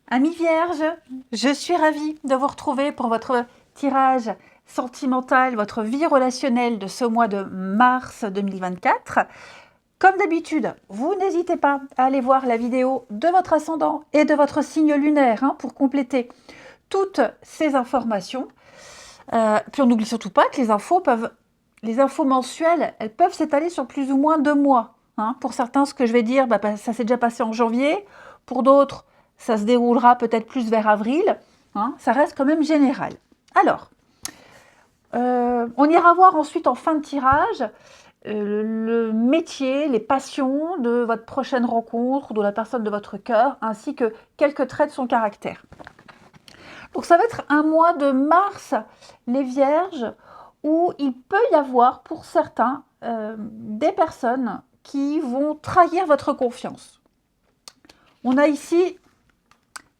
Amis vierges, je suis ravie de vous retrouver pour votre tirage sentimental, votre vie relationnelle de ce mois de mars 2024. Comme d'habitude, vous n'hésitez pas à aller voir la vidéo de votre ascendant et de votre signe lunaire pour compléter toutes ces informations. Puis on n'oublie surtout pas que les infos mensuelles, elles peuvent s'étaler sur plus ou moins 2 mois. Pour certains, ce que je vais dire, ça s'est déjà passé en janvier. Pour d'autres, ça se déroulera peut-être plus vers avril. Ça reste quand même général. Alors, on ira voir ensuite en fin de tirage le métier, les passions de votre prochaine rencontre, de la personne de votre cœur, ainsi que quelques traits de son caractère. Donc ça va être un mois de mars, les vierges, où il peut y avoir pour certains des personnes qui vont trahir votre confiance. On a ici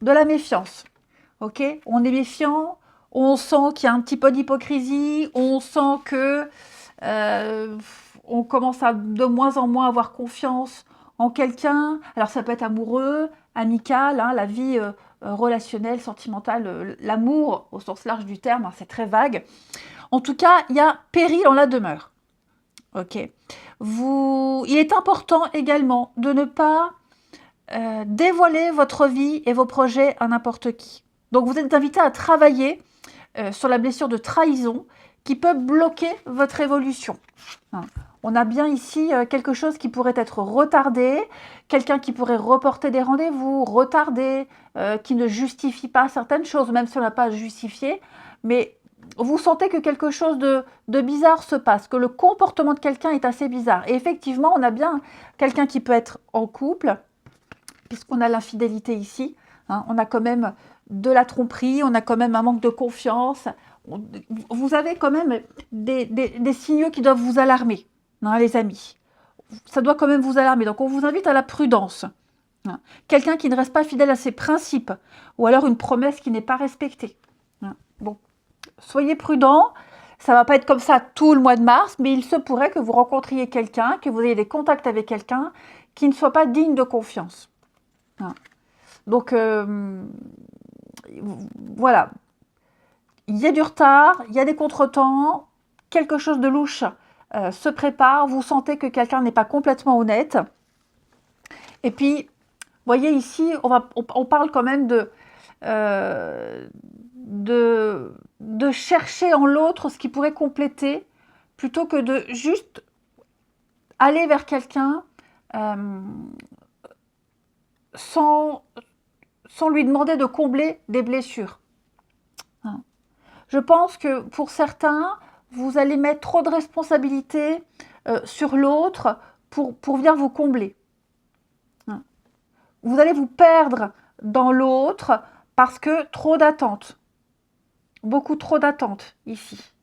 de la méfiance, ok? On est méfiant, on sent qu'il y a un petit peu d'hypocrisie, on sent que on commence à de moins en moins avoir confiance en quelqu'un. Alors ça peut être amoureux, amical, la vie relationnelle, sentimentale, l'amour au sens large du terme, c'est très vague. En tout cas, il y a péril en la demeure. Ok. Il est important également de ne pas dévoiler votre vie et vos projets à n'importe qui. Donc vous êtes invité à travailler sur la blessure de trahison qui peut bloquer votre évolution. On a bien ici quelque chose qui pourrait être retardé, quelqu'un qui pourrait reporter des rendez-vous, retarder, qui ne justifie pas certaines choses, même si on n'a pas à justifier, mais vous sentez que quelque chose de bizarre se passe, que le comportement de quelqu'un est assez bizarre. Et effectivement, on a bien quelqu'un qui peut être en couple, puisqu'on a l'infidélité ici, on a quand même de la tromperie, on a quand même un manque de confiance, vous avez quand même des signaux qui doivent vous alarmer, les amis. Ça doit quand même vous alarmer, donc on vous invite à la prudence. Quelqu'un qui ne reste pas fidèle à ses principes, ou alors une promesse qui n'est pas respectée. Bon, soyez prudents, ça ne va pas être comme ça tout le mois de mars, mais il se pourrait que vous rencontriez quelqu'un, que vous ayez des contacts avec quelqu'un qui ne soit pas digne de confiance. Donc, voilà. Il y a du retard, il y a des contretemps, quelque chose de louche se prépare, vous sentez que quelqu'un n'est pas complètement honnête. Et puis, voyez ici, on parle quand même de chercher en l'autre ce qui pourrait compléter, plutôt que de juste aller vers quelqu'un sans lui demander de combler des blessures. Je pense que pour certains, vous allez mettre trop de responsabilités sur l'autre pour venir vous combler. Vous allez vous perdre dans l'autre parce que trop d'attentes. Beaucoup trop d'attentes ici.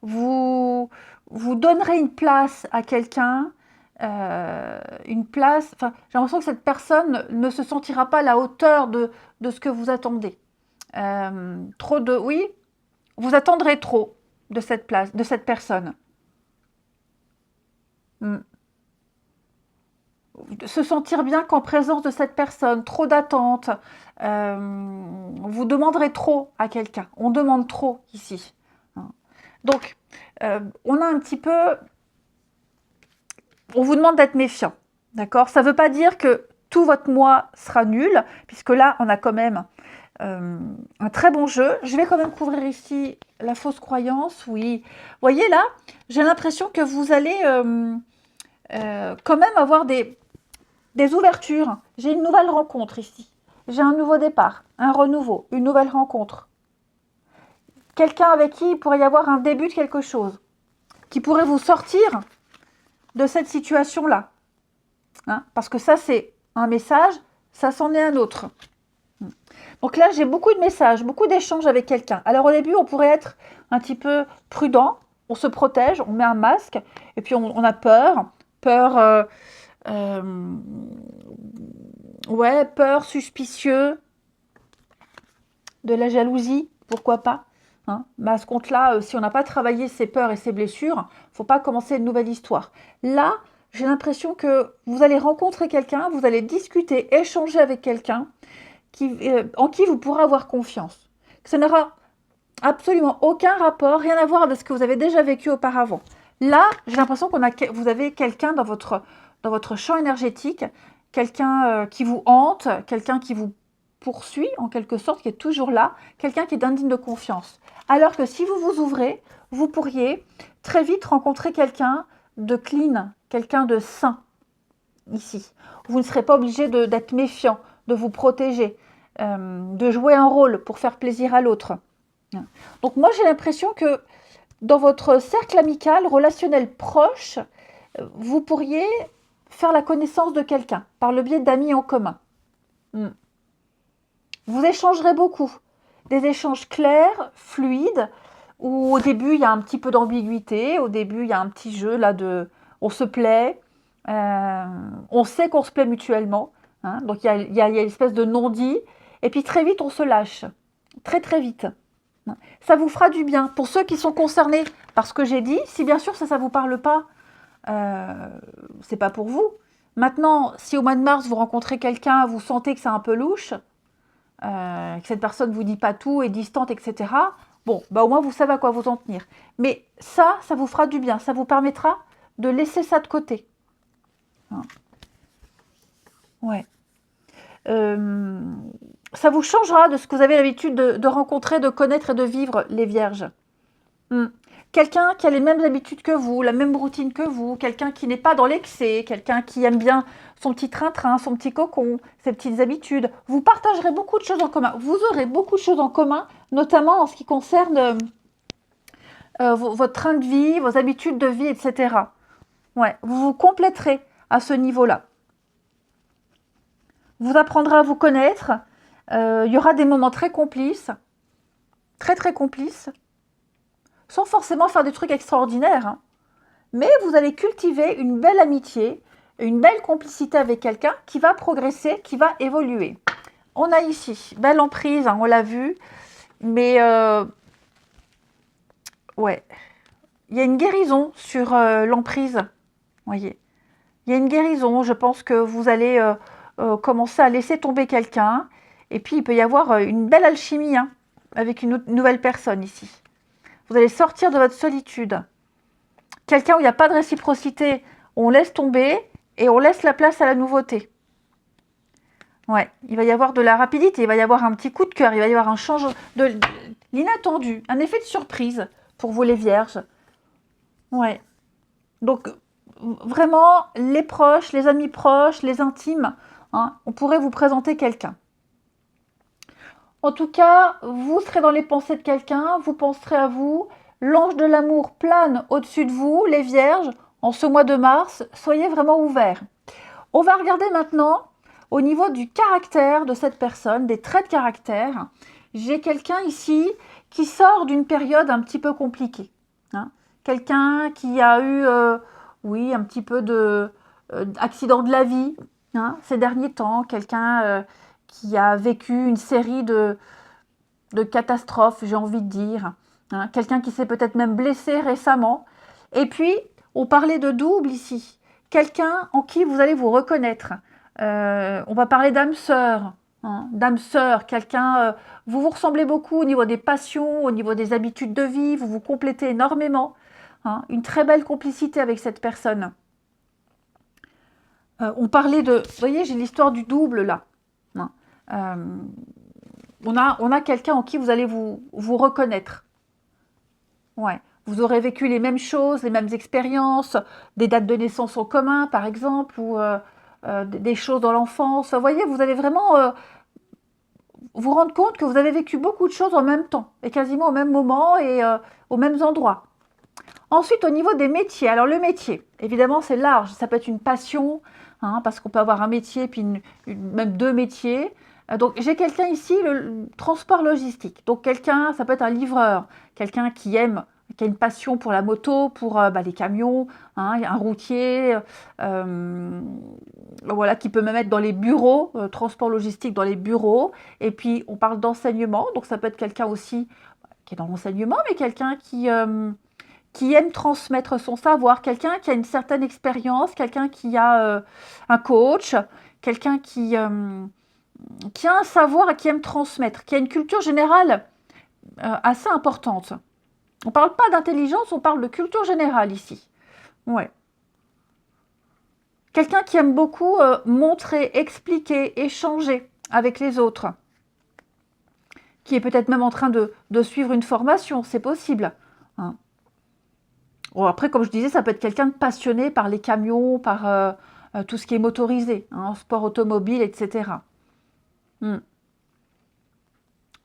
Vous donnerez une place à quelqu'un, j'ai l'impression que cette personne ne se sentira pas à la hauteur de ce que vous attendez. Oui, vous attendrez trop de cette place, de cette personne. Se sentir bien qu'en présence de cette personne, trop d'attentes, vous demanderez trop à quelqu'un. On demande trop ici. Donc, on a un petit peu... On vous demande d'être méfiant, d'accord? Ça ne veut pas dire que tout votre mois sera nul, puisque là, on a quand même un très bon jeu. Je vais quand même couvrir ici la fausse croyance, oui. Vous voyez là, j'ai l'impression que vous allez quand même avoir des ouvertures. J'ai une nouvelle rencontre ici. J'ai un nouveau départ, un renouveau, une nouvelle rencontre. Quelqu'un avec qui il pourrait y avoir un début de quelque chose, qui pourrait vous sortir de cette situation-là. Parce que ça, c'est un message, ça s'en est un autre. Donc là, j'ai beaucoup de messages, beaucoup d'échanges avec quelqu'un. Alors au début, on pourrait être un petit peu prudent, on se protège, on met un masque, et puis on a peur, peur, suspicieux, de la jalousie, pourquoi pas. Mais à ce compte-là, si on n'a pas travaillé ses peurs et ses blessures, il ne faut pas commencer une nouvelle histoire. Là, j'ai l'impression que vous allez rencontrer quelqu'un, vous allez discuter, échanger avec quelqu'un en qui vous pourrez avoir confiance. Ça n'aura absolument aucun rapport, rien à voir avec ce que vous avez déjà vécu auparavant. Là, j'ai l'impression vous avez quelqu'un dans votre champ énergétique, quelqu'un qui vous hante, quelqu'un qui vous poursuit en quelque sorte, qui est toujours là, quelqu'un qui est indigne de confiance. Alors que si vous vous ouvrez, vous pourriez très vite rencontrer quelqu'un de clean, quelqu'un de sain ici. Vous ne serez pas obligé d'être méfiant, de vous protéger, de jouer un rôle pour faire plaisir à l'autre. Donc moi j'ai l'impression que dans votre cercle amical, relationnel proche, vous pourriez faire la connaissance de quelqu'un par le biais d'amis en commun. Vous échangerez beaucoup. Des échanges clairs, fluides, où au début il y a un petit peu d'ambiguïté, au début il y a un petit jeu là de on se plaît, on sait qu'on se plaît mutuellement, hein, donc il y a une espèce de non-dit, et puis très vite on se lâche, très très vite. Ça vous fera du bien. Pour ceux qui sont concernés par ce que j'ai dit, si bien sûr ça ne vous parle pas, c'est pas pour vous. Maintenant, si au mois de mars vous rencontrez quelqu'un, vous sentez que c'est un peu louche, que cette personne ne vous dit pas tout, est distante, etc. Bon, bah au moins vous savez à quoi vous en tenir. Mais ça vous fera du bien. Ça vous permettra de laisser ça de côté. Hein. Ouais. Ça vous changera de ce que vous avez l'habitude de rencontrer, de connaître et de vivre, les vierges. Quelqu'un qui a les mêmes habitudes que vous, la même routine que vous, quelqu'un qui n'est pas dans l'excès, quelqu'un qui aime bien son petit train-train, son petit cocon, ses petites habitudes. Vous partagerez beaucoup de choses en commun. Vous aurez beaucoup de choses en commun, notamment en ce qui concerne votre train de vie, vos habitudes de vie, etc. Ouais, vous vous compléterez à ce niveau-là. Vous apprendrez à vous connaître. Il y aura des moments très complices, très très complices, sans forcément faire des trucs extraordinaires. Hein. Mais vous allez cultiver une belle amitié, une belle complicité avec quelqu'un qui va progresser, qui va évoluer. On a ici, belle emprise, hein, on l'a vu, mais ouais, il y a une guérison sur l'emprise, voyez. Il y a une guérison, je pense que vous allez commencer à laisser tomber quelqu'un, et puis il peut y avoir une belle alchimie hein, avec une nouvelle personne ici. Vous allez sortir de votre solitude. Quelqu'un où il n'y a pas de réciprocité, on laisse tomber et on laisse la place à la nouveauté. Ouais, il va y avoir de la rapidité, il va y avoir un petit coup de cœur, il va y avoir un changement, de l'inattendu, un effet de surprise pour vous les vierges. Ouais. Donc, vraiment, les proches, les amis proches, les intimes, hein, on pourrait vous présenter quelqu'un. En tout cas, vous serez dans les pensées de quelqu'un, vous penserez à vous. L'ange de l'amour plane au-dessus de vous, les vierges, en ce mois de mars. Soyez vraiment ouverts. On va regarder maintenant au niveau du caractère de cette personne, des traits de caractère. J'ai quelqu'un ici qui sort d'une période un petit peu compliquée. Hein. Quelqu'un qui a eu, oui, un petit peu d'accident de la vie hein, ces derniers temps. Quelqu'un qui a vécu une série de catastrophes, j'ai envie de dire. Hein. Quelqu'un qui s'est peut-être même blessé récemment. Et puis, on parlait de double ici. Quelqu'un en qui vous allez vous reconnaître. On va parler d'âme sœur. Hein, d'âme sœur, quelqu'un, vous vous ressemblez beaucoup au niveau des passions, au niveau des habitudes de vie, vous vous complétez énormément. Hein, une très belle complicité avec cette personne. On parlait de... Vous voyez, j'ai l'histoire du double là. Hein, on a quelqu'un en qui vous allez vous reconnaître. Ouais. Vous aurez vécu les mêmes choses, les mêmes expériences, des dates de naissance en commun, par exemple, ou des choses dans l'enfance. Vous voyez, vous allez vraiment vous rendre compte que vous avez vécu beaucoup de choses en même temps, et quasiment au même moment et aux mêmes endroits. Ensuite, au niveau des métiers. Alors, le métier, évidemment, c'est large. Ça peut être une passion, hein, parce qu'on peut avoir un métier, puis même deux métiers. Donc, j'ai quelqu'un ici, le transport logistique. Donc, quelqu'un, ça peut être un livreur, quelqu'un qui a une passion pour la moto, pour les camions, hein, un routier, voilà, qui peut même être dans les bureaux, transport logistique dans les bureaux. Et puis, on parle d'enseignement, donc ça peut être quelqu'un aussi qui est dans l'enseignement, mais quelqu'un qui qui aime transmettre son savoir, quelqu'un qui a une certaine expérience, quelqu'un qui a un coach, quelqu'un qui a un savoir et qui aime transmettre, qui a une culture générale assez importante. On ne parle pas d'intelligence, on parle de culture générale ici. Ouais. Quelqu'un qui aime beaucoup montrer, expliquer, échanger avec les autres. Qui est peut-être même en train de suivre une formation, c'est possible. Hein. Bon, après, comme je disais, ça peut être quelqu'un de passionné par les camions, par tout ce qui est motorisé, hein, sport automobile, etc.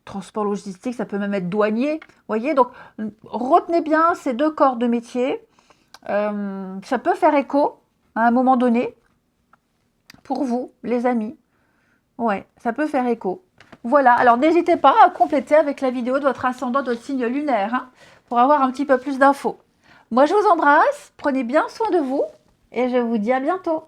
Transport logistique, ça peut même être douanier. Vous voyez, donc retenez bien ces deux corps de métier. Ça peut faire écho à un moment donné pour vous, les amis. Ouais, ça peut faire écho. Voilà, alors n'hésitez pas à compléter avec la vidéo de votre ascendant, de votre signe lunaire, hein, pour avoir un petit peu plus d'infos. Moi, je vous embrasse, prenez bien soin de vous et je vous dis à bientôt.